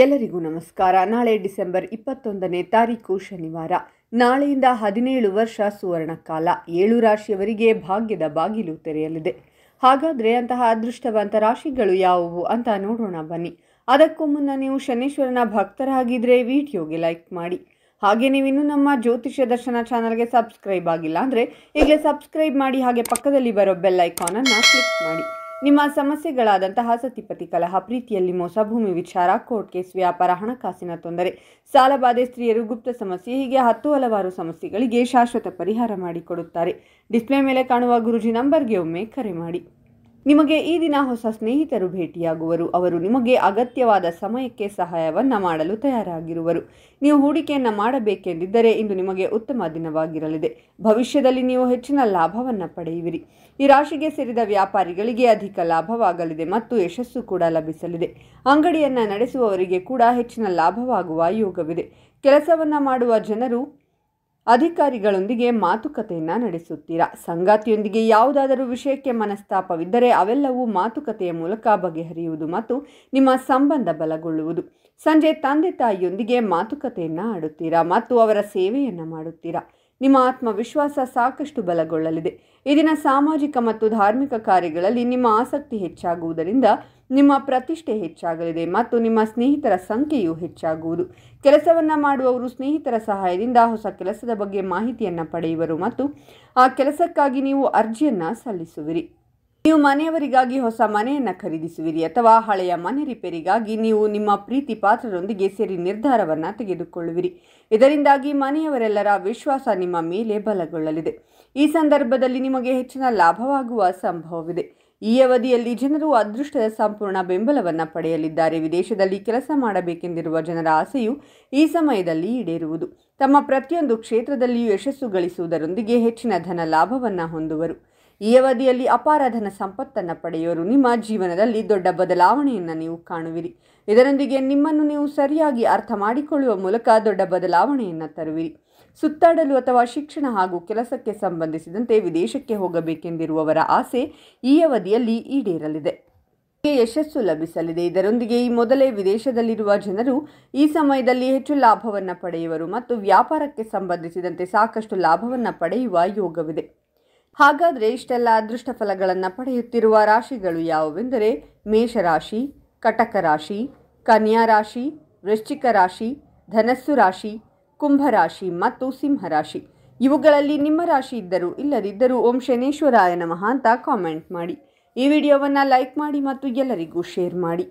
ಎಲ್ಲರಿಗೂ ನಮಸ್ಕಾರ. ನಾಳೆ ಡಿಸೆಂಬರ್ 21ನೇ ತಾರೀಕು ಶನಿವಾರ. ನಾಳೆಯಿಂದ 17 ವರ್ಷ ಸುವರ್ಣ ಕಾಲ. 7 ರಾಶಿಯವರಿಗೆ ಭಾಗ್ಯದ ಬಾಗಿಲು ತೆರೆಯಲಿದೆ. ಹಾಗಾದರೆ ಅಂತಹ ಅದೃಷ್ಟವಂತ ರಾಶಿಗಳು ಯಾವುವು ಅಂತ ನೋಡೋಣ ಬನ್ನಿ. ಅದಕ್ಕೂ ಮುನ್ನ ನೀವು ಶನೀಶ್ವರನ ಭಕ್ತರಾಗಿದ್ದರೆ ವಿಡಿಯೋಗೆ ಲೈಕ್ ಮಾಡಿ. ಹಾಗೆ ನೀವಿನ್ನೂ ನಮ್ಮ ಜ್ಯೋತಿಷ್ಯ ದರ್ಶನ ಚಾನಲ್ಗೆ ಸಬ್ಸ್ಕ್ರೈಬ್ ಆಗಿಲ್ಲ ಅಂದರೆ ಈಗಲೇ ಸಬ್ಸ್ಕ್ರೈಬ್ ಮಾಡಿ. ಹಾಗೆ ಪಕ್ಕದಲ್ಲಿ ಬರೋ ಬೆಲ್ ಐಕಾನನ್ನು ಕ್ಲಿಕ್ ಮಾಡಿ. ನಿಮ್ಮ ಸಮಸ್ಯೆಗಳಾದಂತಹ ಸತಿಪತಿ ಕಲಹ, ಪ್ರೀತಿಯಲ್ಲಿ ಮೋಸ, ಭೂಮಿ ವಿಚಾರ, ಕೋರ್ಟ್ ಕೇಸ್, ವ್ಯಾಪಾರ, ಹಣಕಾಸಿನ ತೊಂದರೆ, ಸಾಲಬಾಧೆ, ಸ್ತ್ರೀಯರು, ಗುಪ್ತ ಸಮಸ್ಯೆ, ಹೀಗೆ ಹಲವಾರು ಸಮಸ್ಯೆಗಳಿಗೆ ಶಾಶ್ವತ ಪರಿಹಾರ ಮಾಡಿಕೊಡುತ್ತಾರೆ. ಡಿಸ್ಪ್ಲೇ ಮೇಲೆ ಕಾಣುವ ಗುರುಜಿ ನಂಬರ್ಗೆ ಒಮ್ಮೆ ಕರೆ ಮಾಡಿ. ನಿಮಗೆ ಈ ದಿನ ಹೊಸ ಸ್ನೇಹಿತರು ಭೇಟಿಯಾಗುವರು. ಅವರು ನಿಮಗೆ ಅಗತ್ಯವಾದ ಸಮಯಕ್ಕೆ ಸಹಾಯವನ್ನು ಮಾಡಲು ತಯಾರಾಗಿರುವರು. ನೀವು ಹೂಡಿಕೆಯನ್ನು ಮಾಡಬೇಕೆಂದಿದ್ದರೆ ಇಂದು ನಿಮಗೆ ಉತ್ತಮ ದಿನವಾಗಿರಲಿದೆ. ಭವಿಷ್ಯದಲ್ಲಿ ನೀವು ಹೆಚ್ಚಿನ ಲಾಭವನ್ನು ಪಡೆಯುವಿರಿ. ಈ ರಾಶಿಗೆ ಸೇರಿದ ವ್ಯಾಪಾರಿಗಳಿಗೆ ಅಧಿಕ ಲಾಭವಾಗಲಿದೆ ಮತ್ತು ಯಶಸ್ಸು ಕೂಡ ಲಭಿಸಲಿದೆ. ಅಂಗಡಿಯನ್ನು ನಡೆಸುವವರಿಗೆ ಕೂಡ ಹೆಚ್ಚಿನ ಲಾಭವಾಗುವ ಯೋಗವಿದೆ. ಕೆಲಸವನ್ನು ಮಾಡುವ ಜನರು ಅಧಿಕಾರಿಗಳೊಂದಿಗೆ ಮಾತುಕತೆಯನ್ನು ನಡೆಸುತ್ತೀರಾ. ಸಂಗಾತಿಯೊಂದಿಗೆ ಯಾವುದಾದರೂ ವಿಷಯಕ್ಕೆ ಮನಸ್ತಾಪವಿದ್ದರೆ ಅವೆಲ್ಲವೂ ಮಾತುಕತೆಯ ಮೂಲಕ ಬಗೆಹರಿಯುವುದು ಮತ್ತು ನಿಮ್ಮ ಸಂಬಂಧ ಬಲಗೊಳ್ಳುವುದು. ಸಂಜೆ ತಂದೆ ತಾಯಿಯೊಂದಿಗೆ ಮಾತುಕತೆಯನ್ನು ಆಡುತ್ತೀರಾ ಮತ್ತು ಅವರ ಸೇವೆಯನ್ನು ಮಾಡುತ್ತೀರಾ. ನಿಮ್ಮ ಆತ್ಮವಿಶ್ವಾಸ ಸಾಕಷ್ಟು ಬಲಗೊಳ್ಳಲಿದೆ. ಈ ದಿನ ಸಾಮಾಜಿಕ ಮತ್ತು ಧಾರ್ಮಿಕ ಕಾರ್ಯಗಳಲ್ಲಿ ನಿಮ್ಮ ಆಸಕ್ತಿ ಹೆಚ್ಚಾಗುವುದರಿಂದ ನಿಮ್ಮ ಪ್ರತಿಷ್ಠೆ ಹೆಚ್ಚಾಗಲಿದೆ ಮತ್ತು ನಿಮ್ಮ ಸ್ನೇಹಿತರ ಸಂಖ್ಯೆಯು ಹೆಚ್ಚಾಗುವುದು. ಕೆಲಸವನ್ನು ಮಾಡುವವರು ಸ್ನೇಹಿತರ ಸಹಾಯದಿಂದ ಹೊಸ ಕೆಲಸದ ಬಗ್ಗೆ ಮಾಹಿತಿಯನ್ನು ಪಡೆಯುವರು ಮತ್ತು ಆ ಕೆಲಸಕ್ಕಾಗಿ ನೀವು ಅರ್ಜಿಯನ್ನು ಸಲ್ಲಿಸುವಿರಿ. ನೀವು ಮನೆಯವರಿಗಾಗಿ ಹೊಸ ಮನೆಯನ್ನು ಖರೀದಿಸುವಿರಿ ಅಥವಾ ಹಳೆಯ ಮನೆ ರಿಪೇರಿಗಾಗಿ ನೀವು ನಿಮ್ಮ ಪ್ರೀತಿ ಪಾತ್ರರೊಂದಿಗೆ ಸೇರಿ ನಿರ್ಧಾರವನ್ನು ತೆಗೆದುಕೊಳ್ಳುವಿರಿ. ಇದರಿಂದಾಗಿ ಮನೆಯವರೆಲ್ಲರ ವಿಶ್ವಾಸ ನಿಮ್ಮ ಮೇಲೆ ಬಲಗೊಳ್ಳಲಿದೆ. ಈ ಸಂದರ್ಭದಲ್ಲಿ ನಿಮಗೆ ಹೆಚ್ಚಿನ ಲಾಭವಾಗುವ ಸಂಭವವಿದೆ. ಈ ಅವಧಿಯಲ್ಲಿ ಜನರು ಅದೃಷ್ಟದ ಸಂಪೂರ್ಣ ಬೆಂಬಲವನ್ನು ಪಡೆಯಲಿದ್ದಾರೆ. ವಿದೇಶದಲ್ಲಿ ಕೆಲಸ ಮಾಡಬೇಕೆಂದಿರುವ ಜನರ ಆಸೆಯು ಈ ಸಮಯದಲ್ಲಿ ಈಡೇರುವುದು. ತಮ್ಮ ಪ್ರತಿಯೊಂದು ಕ್ಷೇತ್ರದಲ್ಲಿಯೂ ಯಶಸ್ಸು ಗಳಿಸುವುದರೊಂದಿಗೆ ಹೆಚ್ಚಿನ ಧನ ಲಾಭವನ್ನು ಹೊಂದುವರು. ಈ ಅವಧಿಯಲ್ಲಿ ಅಪಾರ ಧನ ಸಂಪತ್ತನ್ನು ಪಡೆಯುವರು. ನಿಮ್ಮ ಜೀವನದಲ್ಲಿ ದೊಡ್ಡ ಬದಲಾವಣೆಯನ್ನು ನೀವು ಕಾಣುವಿರಿ. ಇದರೊಂದಿಗೆ ನಿಮ್ಮನ್ನು ನೀವು ಸರಿಯಾಗಿ ಅರ್ಥ ಮಾಡಿಕೊಳ್ಳುವ ಮೂಲಕ ದೊಡ್ಡ ಬದಲಾವಣೆಯನ್ನು ತರುವಿರಿ. ಸುತ್ತಾಡಲು ಅಥವಾ ಶಿಕ್ಷಣ ಹಾಗೂ ಕೆಲಸಕ್ಕೆ ಸಂಬಂಧಿಸಿದಂತೆ ವಿದೇಶಕ್ಕೆ ಹೋಗಬೇಕೆಂದಿರುವವರ ಆಸೆ ಈ ಅವಧಿಯಲ್ಲಿ ಈಡೇರಲಿದೆ. ಯಶಸ್ಸು ಲಭಿಸಲಿದೆ. ಇದರೊಂದಿಗೆ ಈ ಮೊದಲೇ ವಿದೇಶದಲ್ಲಿರುವ ಜನರು ಈ ಸಮಯದಲ್ಲಿ ಹೆಚ್ಚು ಲಾಭವನ್ನು ಪಡೆಯುವರು ಮತ್ತು ವ್ಯಾಪಾರಕ್ಕೆ ಸಂಬಂಧಿಸಿದಂತೆ ಸಾಕಷ್ಟು ಲಾಭವನ್ನು ಪಡೆಯುವ ಯೋಗವಿದೆ. ಹಾಗಾದರೆ ಇಷ್ಟೆಲ್ಲ ಅದೃಷ್ಟ ಫಲಗಳನ್ನು ಪಡೆಯುತ್ತಿರುವ ರಾಶಿಗಳು ಯಾವುವೆಂದರೆ ಮೇಷರಾಶಿ, ಕಟಕ ರಾಶಿ, ಕನ್ಯಾ ರಾಶಿ, ವೃಶ್ಚಿಕ ರಾಶಿ, ಧನಸ್ಸು ರಾಶಿ, ಕುಂಭರಾಶಿ ಮತ್ತು ಸಿಂಹರಾಶಿ. ಇವುಗಳಲ್ಲಿ ನಿಮ್ಮ ರಾಶಿ ಇದ್ದರೂ ಇಲ್ಲದಿದ್ದರೂ ಓಂ ಶನೇಶ್ವರಾಯ ನಮಃ ಅಂತ ಕಾಮೆಂಟ್ ಮಾಡಿ. ಈ ವಿಡಿಯೋವನ್ನು ಲೈಕ್ ಮಾಡಿ ಮತ್ತು ಎಲ್ಲರಿಗೂ ಶೇರ್ ಮಾಡಿ.